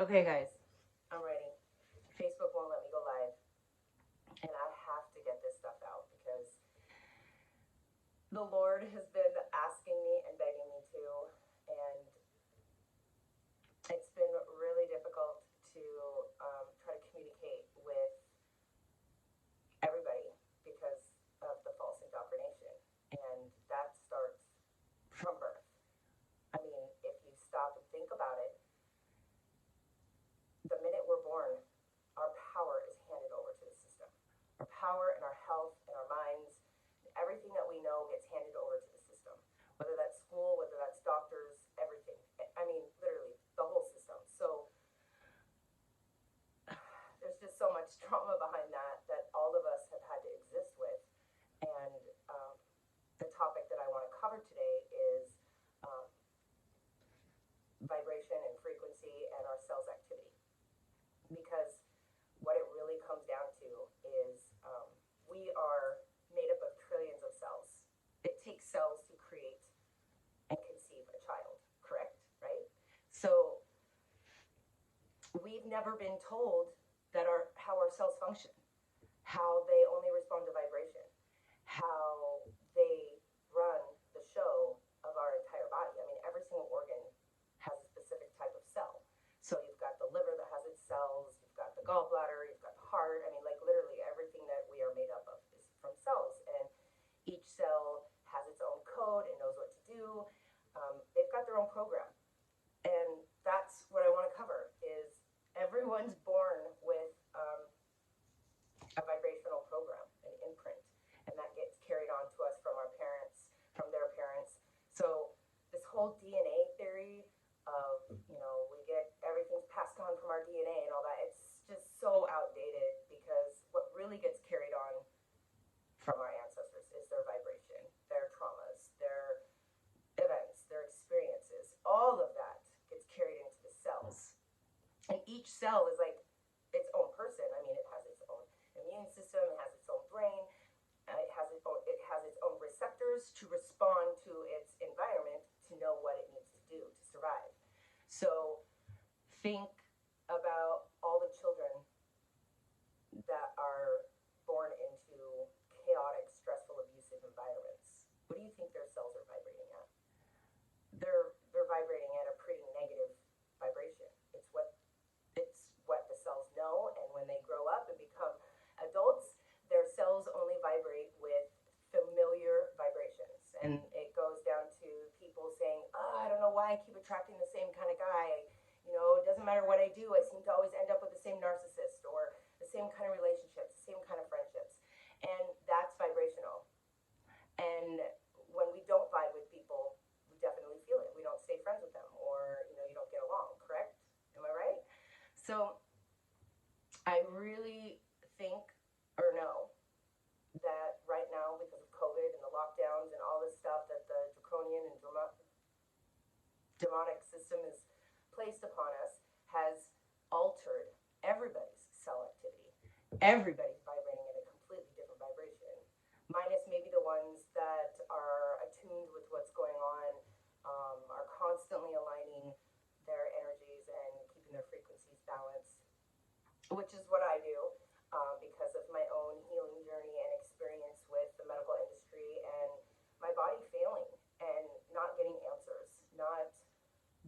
Okay, guys, I'm ready. Facebook won't let me go live, and I have to get this stuff out because the Lord has been asking me and begging me to, and it's been really difficult to try to communicate with everybody because of the false indoctrination, and that starts from birth. I mean, if you stop and think about it, the minute we're born, our power is handed over to the system. Our power and our health and our minds, and everything that we know gets handed over to the system. Whether that's school, whether that's doctors, everything. I mean, literally, the whole system. So there's just so much trauma behind that all of us have had to exist with. And the topic that I want to cover today is um, vibration and frequency and our cells activity. Because what it really comes down to is we are made up of trillions of cells. It takes cells to create and conceive a child, correct? Right? So we've never been told that how our cells function, how they only respond to vibration, how they run the show of our entire body. I mean, every single organ has a specific type of cell. So you've got the liver that has its cells, you've got the gallbladder, you've got the heart. I mean, like literally everything that we are made up of is from cells. And each cell has its own code and knows what to do. They've got their own program. And that's what I want to cover is everyone's born with a vibrational program, an imprint, and that gets carried on to us from our parents, from their parents. So this whole DNA theory of, we get everything's passed on from our DNA and all that, it's just so outdated because what really gets carried on from our ancestors is their vibration, their traumas, their events, their experiences. All of that gets carried into the cells. And each cell is like its own person. I mean, it has its own immune system, it has its own brain, it has its own receptors to respond to its environment to know what it needs to do to survive. So think about all the children that are born into chaotic, stressful, abusive environments. What do you think their cells are vibrating at? They're vibrating at a pretty negative vibration. It's what the cells know, and when they grow up and become adults, their cells only vibrate with familiar vibrations. And it goes down to people saying, I don't know why I keep attracting the same kind of guy. It doesn't matter what I do, I seem to always end up with the same narcissist or the same kind of relationships, the same kind of friendships. And that's vibrational. And when we don't vibe with people, we definitely feel it. We don't stay friends with them, or you don't get along, correct? Am I right? So I really think or know that right now, because of COVID and the lockdowns and all this stuff that the draconian and demonic system is placed upon us, has altered everybody's cell activity. Everybody's vibrating at a completely different vibration, minus maybe the ones that are attuned with what's going on, are constantly aligning their energies and keeping their frequencies balanced, which is what I do because of my own healing journey and experience with the medical industry and my body failing and not getting answers, not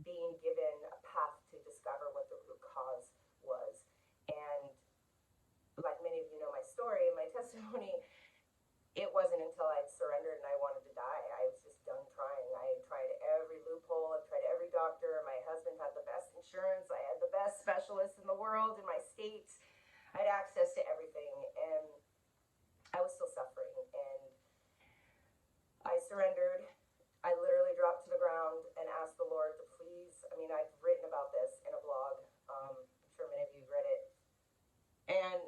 being given a path to discover what the root cause was. And like many of you know my story and my testimony, it wasn't until I'd surrendered and I wanted to die. I was just done trying. I had tried every loophole, I've tried every doctor. My husband had the best insurance, I had the best specialists in the world in my state. I had access to everything, and I was still suffering. And I surrendered. I literally dropped to the ground and asked the Lord to please. I mean, I've written about this in a blog. I'm sure many of you read it. And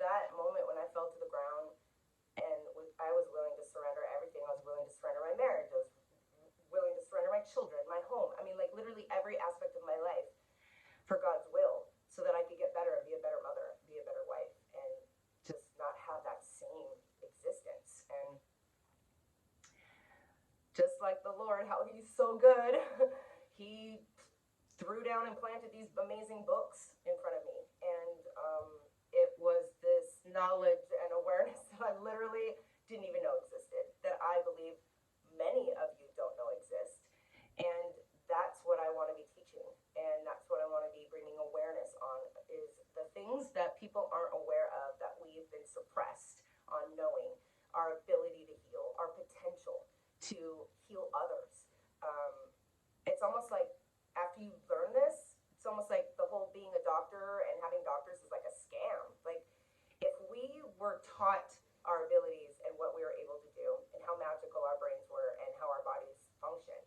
that moment when I fell to the ground and I was willing to surrender everything. I was willing to surrender my marriage. I was willing to surrender my children, my home. I mean, like literally every aspect of my life for God's will, so that I could get better and be a better mother, be a better wife, and just not have that same existence. And just like the Lord, how he's so good, he threw down and planted these amazing books in front of me. And it was this knowledge and awareness that I literally didn't even know existed, that I believe many of you don't know exist. And that's what I want to be teaching. And that's what I want to be bringing awareness on, is the things that people aren't aware of, that we've been suppressed on knowing, our ability to heal, our potential to heal others. It's almost like after you learn this, it's almost like the whole being a doctor and having doctors is like a scam. Like, if we were taught our abilities and what we were able to do and how magical our brains were and how our bodies function,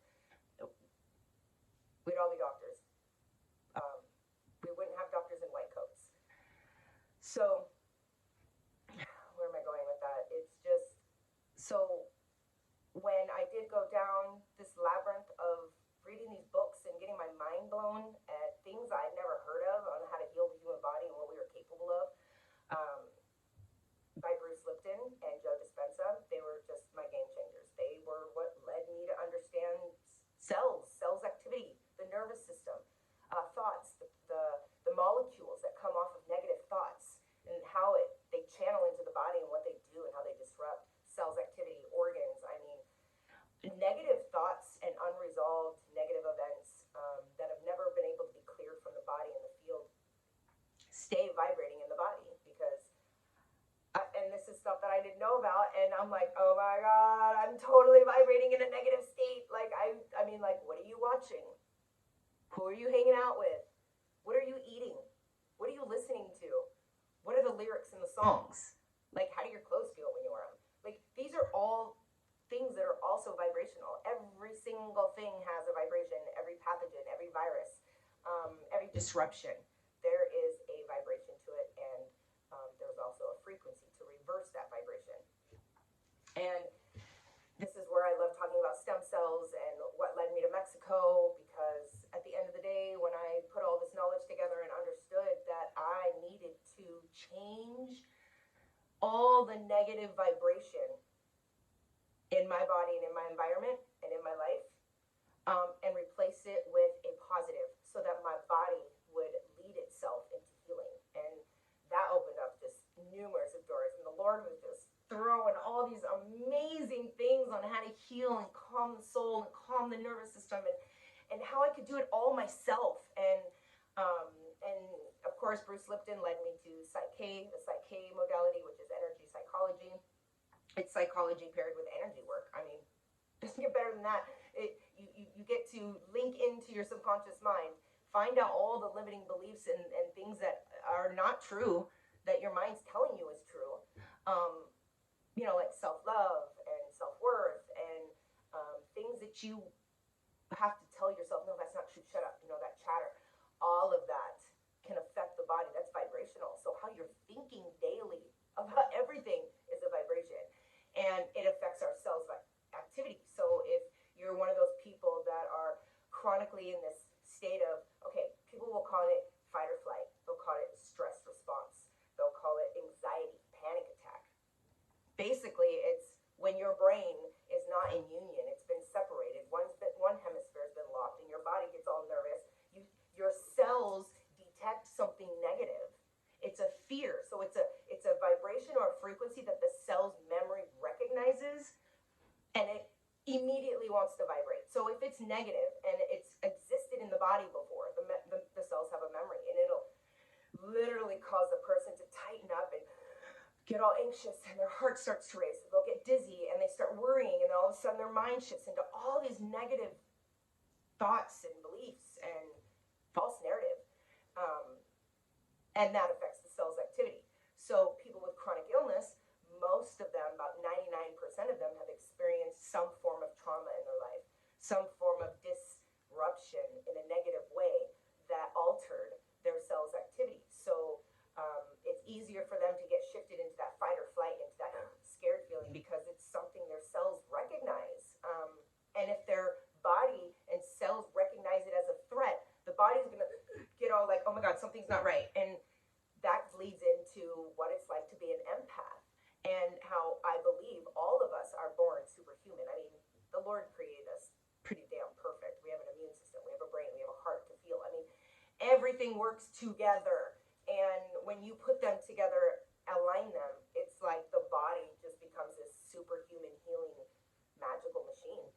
we'd all be doctors. We wouldn't have doctors in white coats. So, where am I going with that? It's just, so when I did go down this labyrinth of reading these books and getting my mind blown at things I'd never heard of on how to heal the human body and what we were capable of, by Bruce Lipton and Joe Dispenza, they were just my game changers. They were what led me to understand cells activity, the nervous system, thoughts, the molecules that come off of negative thoughts, and how they channel into the body and what they do and how they disrupt cells activity, organs. I mean, negative thoughts and unresolved negative events that have never been able to be cleared from the body in the field stay vibrating in the body, because and this is stuff that I didn't know about, and I'm like, oh my God, I'm totally vibrating in a negative state. Like, I mean, like, what are you watching? Who are you hanging out with? What are you eating? What are you listening to? What are the lyrics in the songs? Like, how do your clothes feel when you wear them? Like, these are all things that are also vibrational. Every single thing has a vibration. Every pathogen, every virus, every disruption, there is a vibration to it, and there's also a frequency to reverse that vibration. And this is where I love talking about stem cells and what led me to Mexico, because at the end of the day, when I put all this knowledge together and understood that I needed to change all the negative vibration in my body and in my environment and in my life, and replace it with a positive, so that my body would lead itself into healing. And that opened up just numerous of doors, and the Lord was just throwing all these amazing things on how to heal and calm the soul and calm the nervous system, and how I could do it all myself. And of course, Bruce Lipton led me to Psych-K, the Psych-K modality, which is energy psychology. It's psychology paired with energy work. I mean, it doesn't get better than that. You get to link into your subconscious mind, find out all the limiting beliefs and things that are not true, that your mind's telling you is true. Like self-love and self-worth, and things that you have to tell yourself, no, that's not true, shut up, that chatter. All of that can affect the body. That's vibrational. So how you're thinking daily about everything is a vibration, and it affects our cells activity. So if you're one of those people that are chronically in this state of, okay, people will call it fight or flight, they'll call it stress response, they'll call it anxiety, panic attack. Basically, it's when your brain is not in union, it's been separated, one hemisphere has been locked, and your body gets all nervous. Your cells detect something negative. It's a fear. So it's a vibration or a frequency that the cell's memory recognizes, and it immediately wants to vibrate. So if it's negative and it's existed in the body before, the cells have a memory, and it'll literally cause the person to tighten up and get all anxious, and their heart starts to race. They'll get dizzy, and they start worrying, and then all of a sudden their mind shifts into all these negative thoughts and beliefs and false narrative. And that affects the cell's activity. So people with chronic illness, most of them, about 99% of them, have experienced some form of trauma in their life, some form of disruption in a negative way that altered their cell's activity. So it's easier for them to get shifted into that fight or flight, into that scared feeling, because it's something their cells recognize. And if their body and cells recognize it as a threat, the body's going to get all like, oh my God, something's not right. And that leads into what it's like to be an empath, and how I believe all of us are born superhuman. I mean, the Lord created us pretty damn perfect. We have an immune system, we have a brain, we have a heart to feel everything works together. And when you put them together, align them, it's like the body just becomes this superhuman healing magical machine.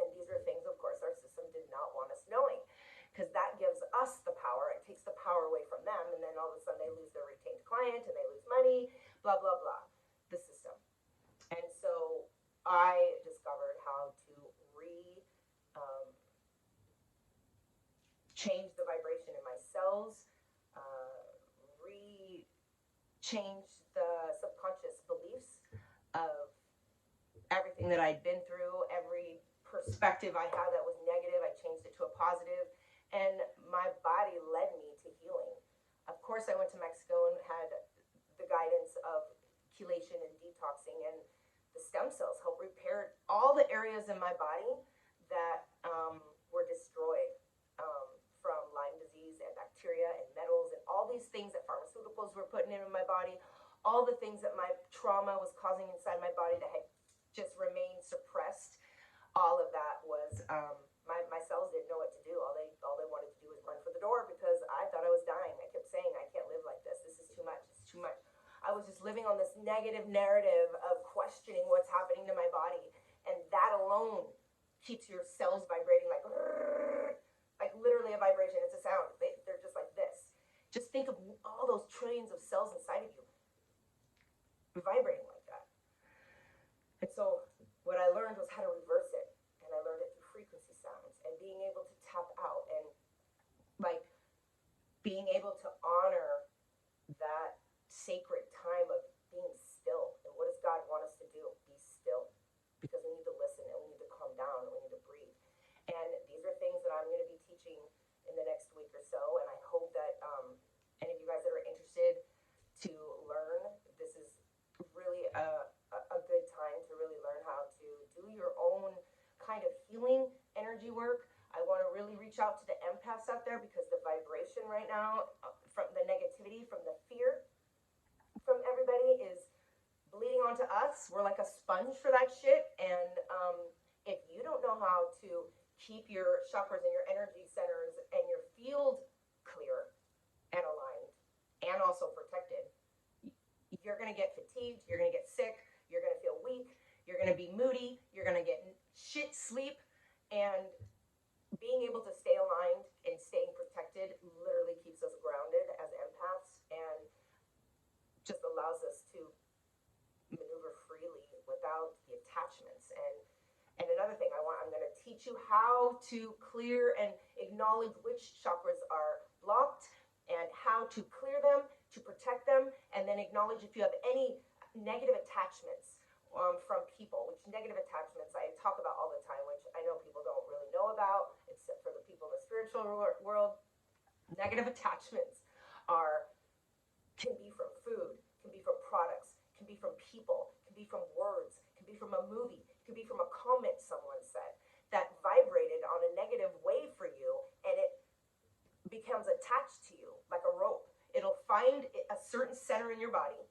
And these are things, of course, our system did not want us knowing, because that gives us the power. It takes the power away from them, and then all of a sudden they lose their retained client and they lose money, blah, blah, blah. The system. And so I discovered how to change the vibration in my cells, change the subconscious beliefs of everything that I'd been through, every perspective I had that was negative, I changed it to a positive, and my body led me to healing. Of course, I went to Mexico and had the guidance of chelation and detoxing, and the stem cells helped repair all the areas in my body that were destroyed from Lyme disease and bacteria and metals and all these things that pharmaceuticals were putting in my body, all the things that my trauma was causing inside my body that had just remained suppressed. All of that was my cells didn't know what to do. All they wanted to do was run for the door, because I thought I was dying. I kept saying, I can't live like this. This is too much. It's too much. I was just living on this negative narrative of questioning what's happening to my body, and that alone keeps your cells vibrating like literally a vibration. It's a sound. They're just like this. Just think of all those trillions of cells inside of you vibrating like that. And so what I learned was how to reverse it, and I learned it through frequency sounds and being able to tap out and like being able to honor that sacred time of being still. And what does God want us to do? Be still, because we need to listen and we need to calm down and we need to breathe. And these are things that I'm going to be teaching in the next week or so, and I hope that any of you guys that are interested to learn, this is really a good time to really learn how to do your own kind of healing energy work. I want to really reach out to the empaths out there, because the vibration right now from the negativity, from the fear from everybody is bleeding onto us. We're like a sponge for that shit. And if you don't know how to keep your chakras and your energy centers and your field clear and aligned and also protected, you're going to get fatigued, you're going to get sick, you're going to feel weak, you're going to be moody, you're going to get shit sleep. And being able to stay aligned and staying protected literally keeps us grounded as empaths and just allows us to maneuver freely without the attachments. And another thing I'm going to teach you how to clear and acknowledge which chakras are blocked and how to clear them, to protect them, and then acknowledge if you have any negative attachments from people, which negative attachments I talk about all the time, which I know people don't really know about, except for the people in the spiritual world. Negative attachments can be from food, can be from products, can be from people, can be from words, can be from a movie, can be from a comment someone said that vibrated on a negative wave for you, and it becomes attached to you like a rope. It'll find a certain center in your body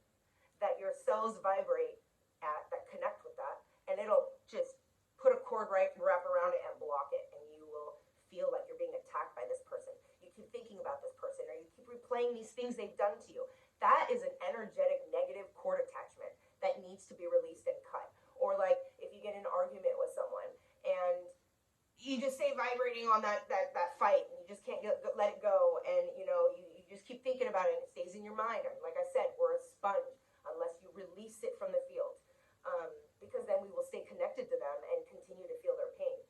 that your cells vibrate at, that connect with that, and it'll just put a cord wrap around it and block it, and you will feel like you're being attacked by this person. You keep thinking about this person, or you keep replaying these things they've done to you. That is an energetic negative cord attachment that needs to be released and cut. Or like if you get in an argument with someone and you just stay vibrating on that fight, and you just can't let it go, and you just keep thinking about it, and it stays in your mind. And like I said, we're a sponge unless you release it from the field, because then we will stay connected to them and continue to feel their pain.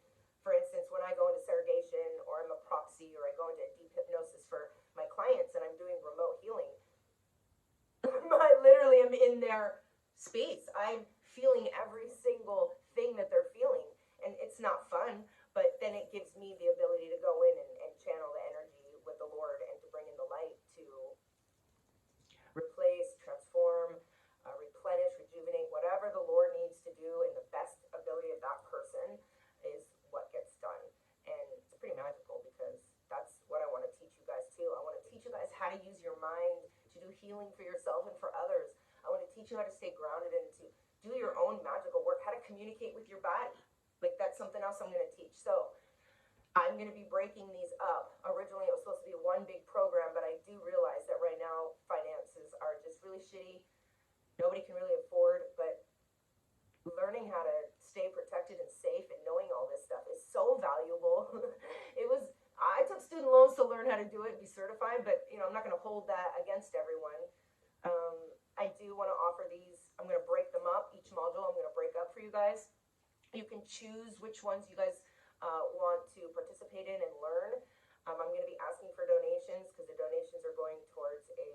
For instance, when I go into surrogation, or I'm a proxy, or I go into deep hypnosis for my clients and I'm doing remote healing, I literally am in their space. I'm feeling every single thing that they're feeling, and it's not fun, but then it gives me the ability to go in and channel the energy with the Lord, and to bring in the light to replace, transform, replenish, rejuvenate, whatever the Lord needs to do in the best ability of that person is what gets done. And it's pretty magical, because that's what I want to teach you guys too. I want to teach you guys how to use your mind to do healing for yourself and for others. I want to teach you how to stay grounded and to do your own magical work, how to communicate with your body. Like, that's something else I'm going to teach. So I'm going to be breaking these up. Originally, it was supposed to be one big program. how to do it, be certified, but I'm not going to hold that against everyone. I do want to offer these. I'm going to break them up. Each module I'm going to break up for you guys. You can choose which ones you guys want to participate in and learn. I'm going to be asking for donations because the donations are going towards a,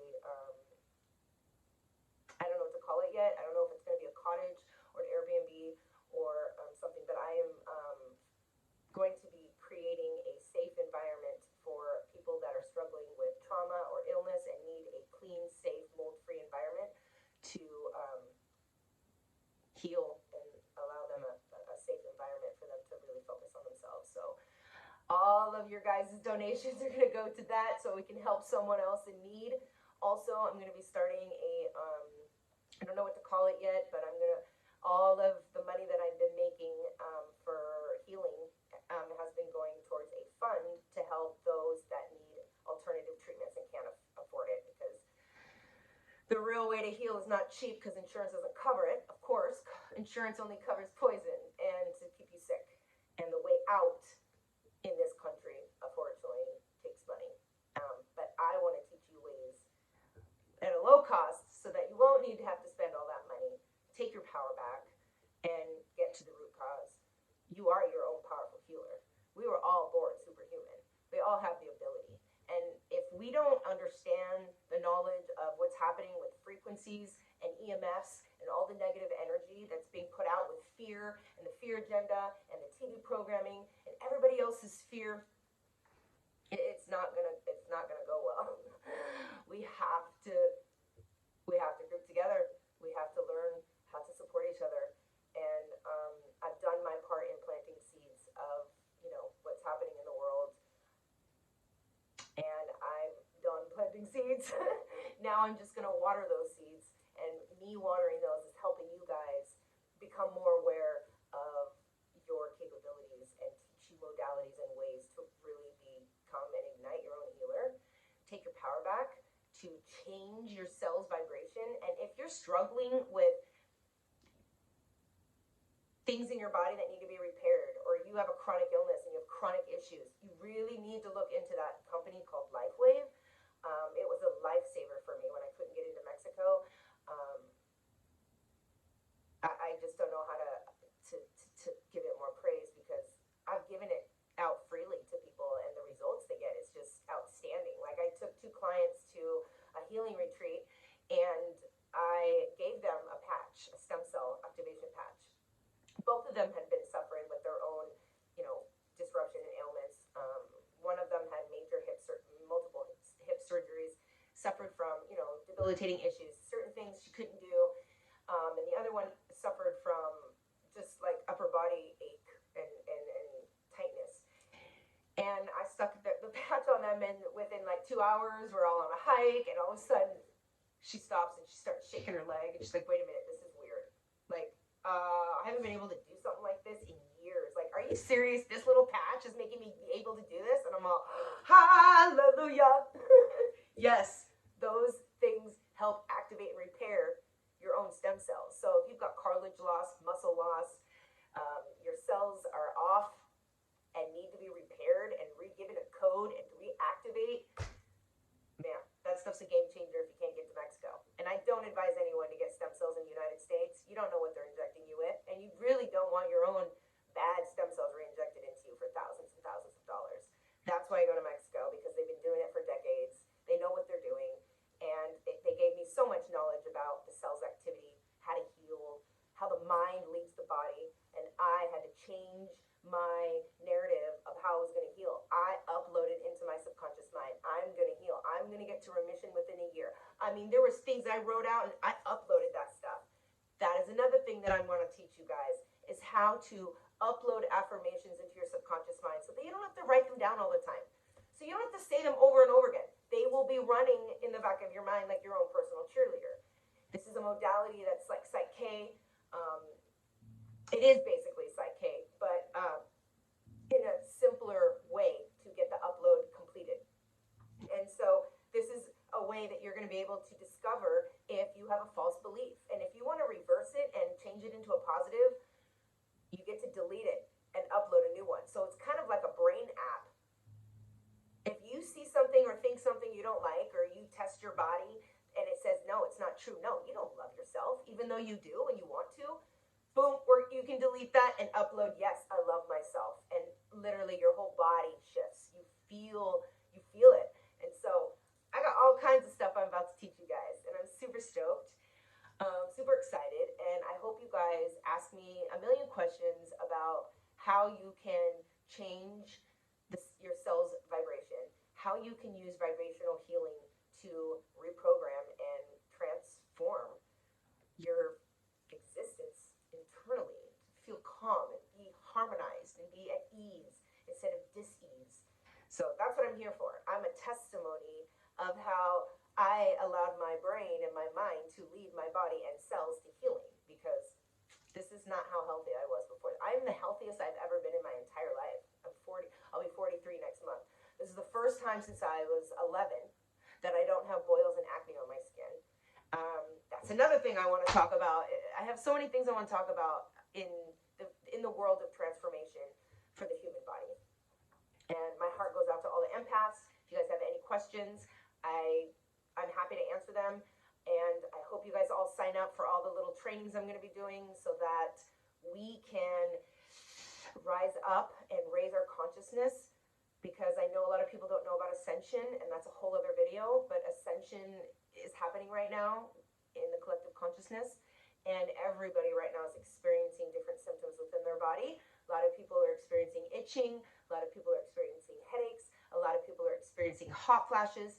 I don't know what to call it yet. I don't know if it's going to be a cottage or an Airbnb or something, but I am going to be creating a safe environment for people that are struggling with trauma or illness and need a clean, safe, mold-free environment to heal and allow them a safe environment for them to really focus on themselves. So all of your guys' donations are going to go to that so we can help someone else in need. Also, I'm going to be starting a, I don't know what to call it yet, but all of the money that I've been making for healing has been going towards a fund to help those that need alternative treatments and can't afford it, because the real way to heal is not cheap because insurance doesn't cover it. Of course, insurance only covers poison and to keep you sick. And the way out in this country, unfortunately, takes money. But I want to teach you ways at a low cost so that you won't need to have to spend all that money. Take your power back and get to the root cause. You are your own powerful healer. We were all born superhuman. We all have the ability. And if we don't understand the knowledge of what's happening with frequencies and EMFs and all the negative energy that's being put out with fear and the fear agenda and the TV programming and everybody else's fear, it's not gonna go well. We have to group together. We have to learn how to support each other. And I've done my part in planting seeds of what's happening in the world. And I'm done planting seeds. Now I'm just going to water those seeds. And me watering those is helping you guys become more aware of your capabilities and teach you modalities and ways to really become and ignite your own healer. Take your power back to change your cell's vibration. And if you're struggling with things in your body that need to be repaired, or you have a chronic illness and you have chronic issues, you really need to look into that company called Lifewave. It was a lifesaver for me when I couldn't get into Mexico. I just don't know how to give it more praise, because I've given it out freely to people and the results they get is just outstanding. Like, I took 2 clients to a healing retreat and I gave them a patch, a stem cell activation patch. Both of them had been suffering with their own, disruption and ailments. One of them had multiple hip surgeries, suffered from, debilitating issues, certain things she couldn't do. And the other one suffered from just like upper body ache and tightness. And I stuck the patch on them, and within like 2 hours, we're all on a hike, and all of a sudden she stops and she starts shaking her leg, and she's like, wait a minute, this is weird. Like, I haven't been able to do something like this in years. Like, are you serious? This little patch is making me be able to do this? And I'm all, hallelujah. Yes, those things help activate and repair your own stem cells. So if you've got cartilage loss, muscle loss, your cells are off and need to be repaired and given a code and reactivate, man, that stuff's a game changer if you can't get to Mexico. And I don't advise anyone to get stem cells in the United States. You don't know what they're injecting you with, and you really don't want your own bad stem cells re-injected into you for thousands and thousands of dollars. That's why I go to Mexico, because they've been doing it for decades. They know what they're doing, and they gave me so much knowledge about the cell's activity, how to heal, how the mind leads the body, and I had to change my narrative of how I was going to heal. I uploaded into my subconscious mind, I'm going to heal. I'm going to get to remission within a year. I mean, there was things I wrote out and I uploaded that stuff. That is another thing that I want to teach you guys, is how to upload affirmations into your subconscious mind so that you don't have to write them down all the time. So you don't have to say them over and over again. They will be running in the back of your mind like your own personal cheerleader. This is a modality that's like Psych-K. It is basically Psych-K, but in a simpler way to get the upload completed. And so this is a way that you're going to be able to discover if you have a false belief. And if you want to reverse it and change it into a positive, you get to delete it and upload a new one. So it's kind of like a brain app. If you see something something you don't like, or you test your body and it says, no, it's not true. No, you don't love yourself, even though you do and you want to. Boom, or you can delete that and upload, yes, I love myself. And literally your whole body shifts. You feel it. And so I got all kinds of stuff I'm about to teach you guys, and I'm super stoked. Super excited, and I hope you guys ask me a million questions about how you can change your cell's vibration, how you can use vibrational healing to reprogram and transform your existence internally, to feel calm and be harmonized and be at ease instead of dis-ease. So that's what I'm here for. I'm a testimony of how I allowed my brain and my mind to lead my body and cells to healing, because this is not how healthy I was before. I'm the healthiest I've ever been in my entire life. I'm 40. I'll be 43 next month. This is the first time since I was 11 that I don't have boils and acne on my skin. That's another thing I want to talk about. I have so many things I want to talk about in the world of transformation for the human body. And my heart goes out to all the empaths. If you guys have any questions, I'm happy to answer them, and I hope you guys all sign up for all the little trainings I'm going to be doing so that we can rise up and raise our consciousness, because I know a lot of people don't know about ascension, and that's a whole other video, but ascension is happening right now in the collective consciousness, and everybody right now is experiencing different symptoms within their body. A lot of people are experiencing itching, a lot of people are experiencing headaches, a lot of people are experiencing hot flashes,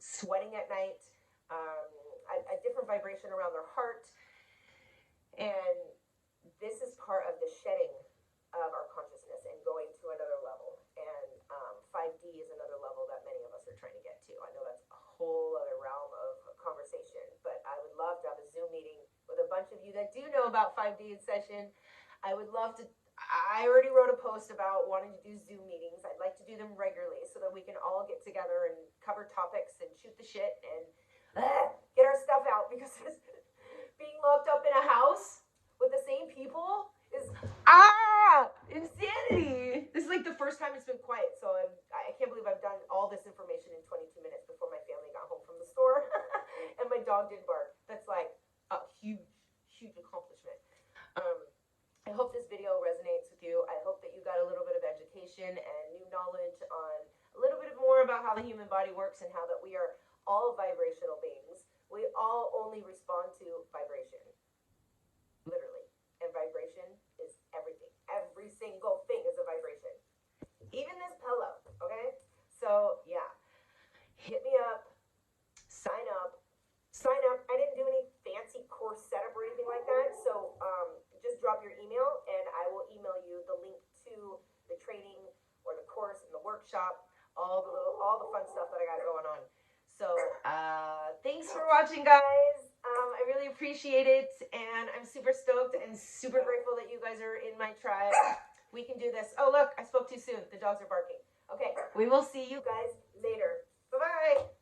sweating at night, a different vibration around their heart. And this is part of the shedding of our consciousness and going to another level. And 5D is another level that many of us are trying to get to. I know that's a whole other realm of conversation, but I would love to have a Zoom meeting with a bunch of you that do know about 5D in session. I would love to. I already wrote a post about wanting to do Zoom meetings. I'd like to do them regularly so that we can all get together and cover topics and shoot the shit and get our stuff out, because being locked up in a house with the same people is insanity. This is like the first time it's been quiet, so I can't believe I've done all this information in 22 minutes before my family got home from the store and my dog didn't bark. That's like a huge accomplishment. I hope this video resonates with you. I hope that you got a little bit of education and new knowledge on a little bit more about how the human body works and how that we are all vibrational beings. We all only respond to vibration, literally. And vibration is everything. Every single thing is a vibration. Even this pillow, okay? So, yeah. Hit me up. Sign up. I didn't do any fancy course setup or anything like that, so just drop your email and I will email you the link to the training or the course and the workshop, all the fun stuff that I got going on. So thanks for watching, guys. I really appreciate it, and I'm super stoked and super grateful that you guys are in my tribe. We can do this. Oh, look, I spoke too soon. The dogs are barking. Okay, we will see you guys later. Bye-bye.